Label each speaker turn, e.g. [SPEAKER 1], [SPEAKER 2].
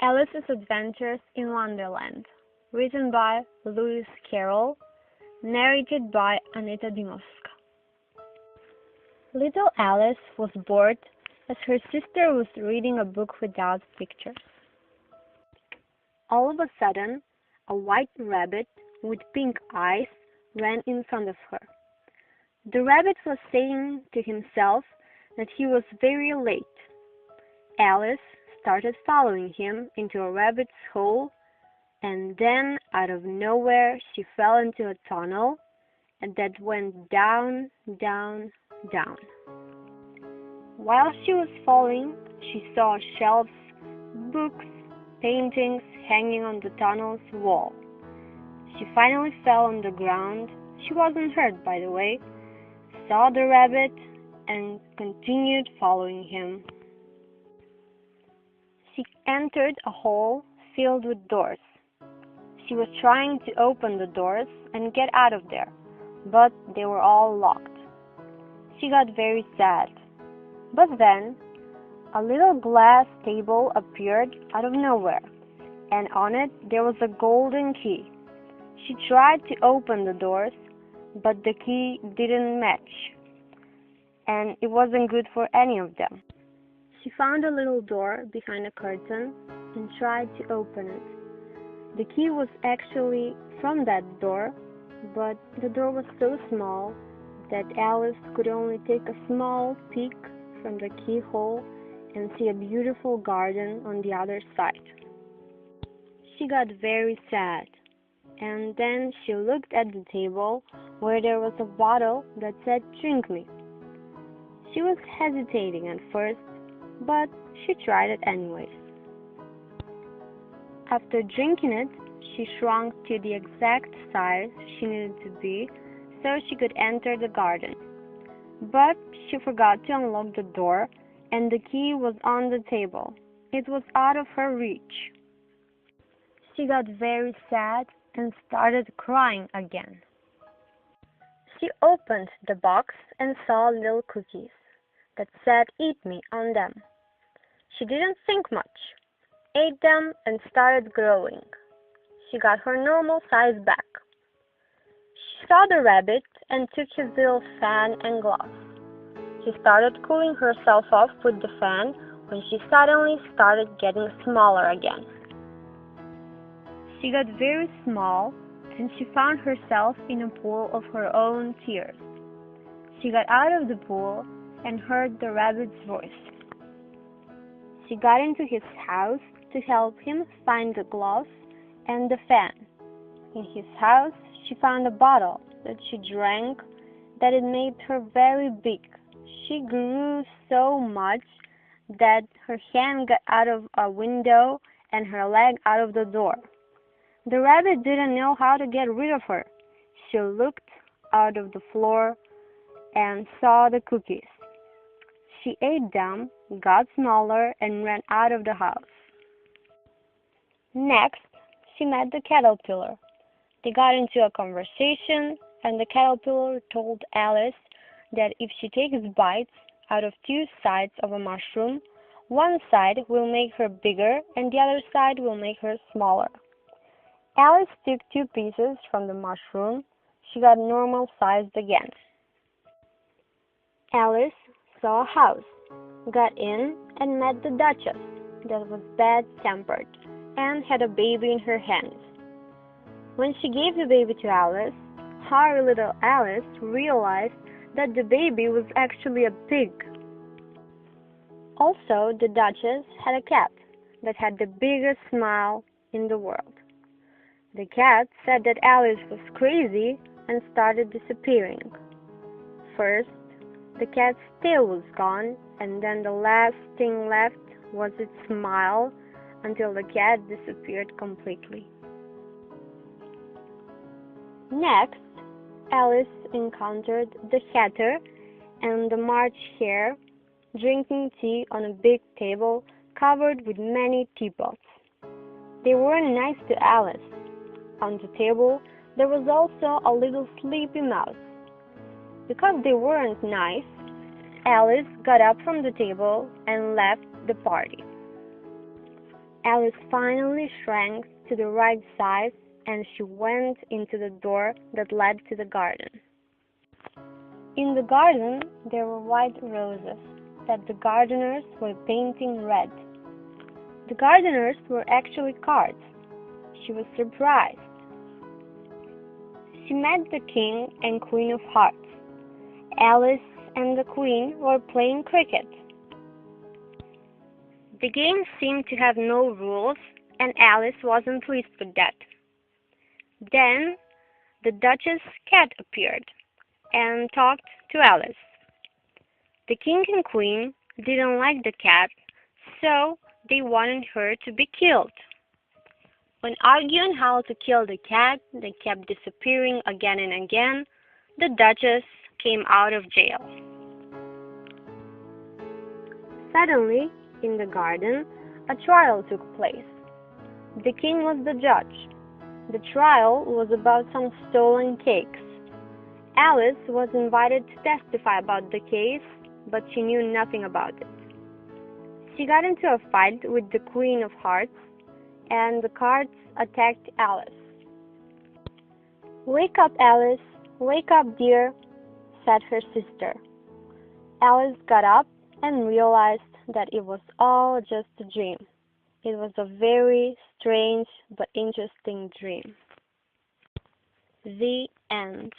[SPEAKER 1] Alice's Adventures in Wonderland, written by Lewis Carroll, narrated by Aneta Dimovska. Little Alice was bored as her sister was reading a book without pictures. All of a sudden, a white rabbit with pink eyes ran in front of her. The rabbit was saying to himself that he was very late. Alice started following him into a rabbit's hole, and then out of nowhere she fell into a tunnel and that went down, down, down. While she was falling, she saw shelves, books, paintings hanging on the tunnel's wall. She finally fell on the ground. She wasn't hurt, by the way, saw the rabbit, and continued following him. She entered a hole filled with doors. She was trying to open the doors and get out of there, but they were all locked. She got very sad. But then, a little glass table appeared out of nowhere, and on it there was a golden key. She tried to open the doors, but the key didn't match, and it wasn't good for any of them. She found a little door behind a curtain and tried to open it. The key was actually from that door, but the door was so small that Alice could only take a small peek from the keyhole and see a beautiful garden on the other side. She got very sad, and then she looked at the table where there was a bottle that said "Drink me." She was hesitating at first, but she tried it anyways. After drinking it, she shrunk to the exact size she needed to be so she could enter the garden. But she forgot to unlock the door, and the key was on the table. It was out of her reach. She got very sad and started crying again. She opened the box and saw little cookies that said "Eat me" on them. She didn't think much, ate them, and started growing. She got her normal size back. She saw the rabbit and took his little fan and gloves. She started cooling herself off with the fan when she suddenly started getting smaller again. She got very small, and she found herself in a pool of her own tears. She got out of the pool and heard the rabbit's voice. She got into his house to help him find the gloves and the fan. In his house, she found a bottle that she drank that it made her very big. She grew so much that her hand got out of a window and her leg out of the door. The rabbit didn't know how to get rid of her. She looked out of the floor and saw the cookies. She ate them, got smaller, and ran out of the house. Next, she met the caterpillar. They got into a conversation, and the caterpillar told Alice that if she takes bites out of two sides of a mushroom, one side will make her bigger and the other side will make her smaller. Alice took two pieces from the mushroom. She got normal sized again. Alice saw a house, got in, and met the Duchess that was bad-tempered and had a baby in her hands. When she gave the baby to Alice, our little Alice realized that the baby was actually a pig. Also, the Duchess had a cat that had the biggest smile in the world. The cat said that Alice was crazy and started disappearing. First, the cat's tail was gone, and then the last thing left was its smile until the cat disappeared completely. Next, Alice encountered the Hatter and the March Hare drinking tea on a big table covered with many teapots. They weren't nice to Alice. On the table, there was also a little sleepy mouse. Because they weren't nice, Alice got up from the table and left the party. Alice finally shrank to the right size, and she went into the door that led to the garden. In the garden, there were white roses that the gardeners were painting red. The gardeners were actually cards. She was surprised. She met the King and Queen of Hearts. Alice and the Queen were playing cricket. The game seemed to have no rules, and Alice wasn't pleased with that. Then the Duchess' cat appeared and talked to Alice. The King and Queen didn't like the cat, so they wanted her to be killed. When arguing how to kill the cat that kept disappearing again and again, the Duchess came out of jail. Suddenly, in the garden, a trial took place. The king was the judge. The trial was about some stolen cakes. Alice was invited to testify about the case, but she knew nothing about it. She got into a fight with the Queen of Hearts, and the cards attacked Alice. "Wake up, Alice! Wake up, dear!" said her sister. Alice got up and realized that it was all just a dream. It was a very strange but interesting dream. The end.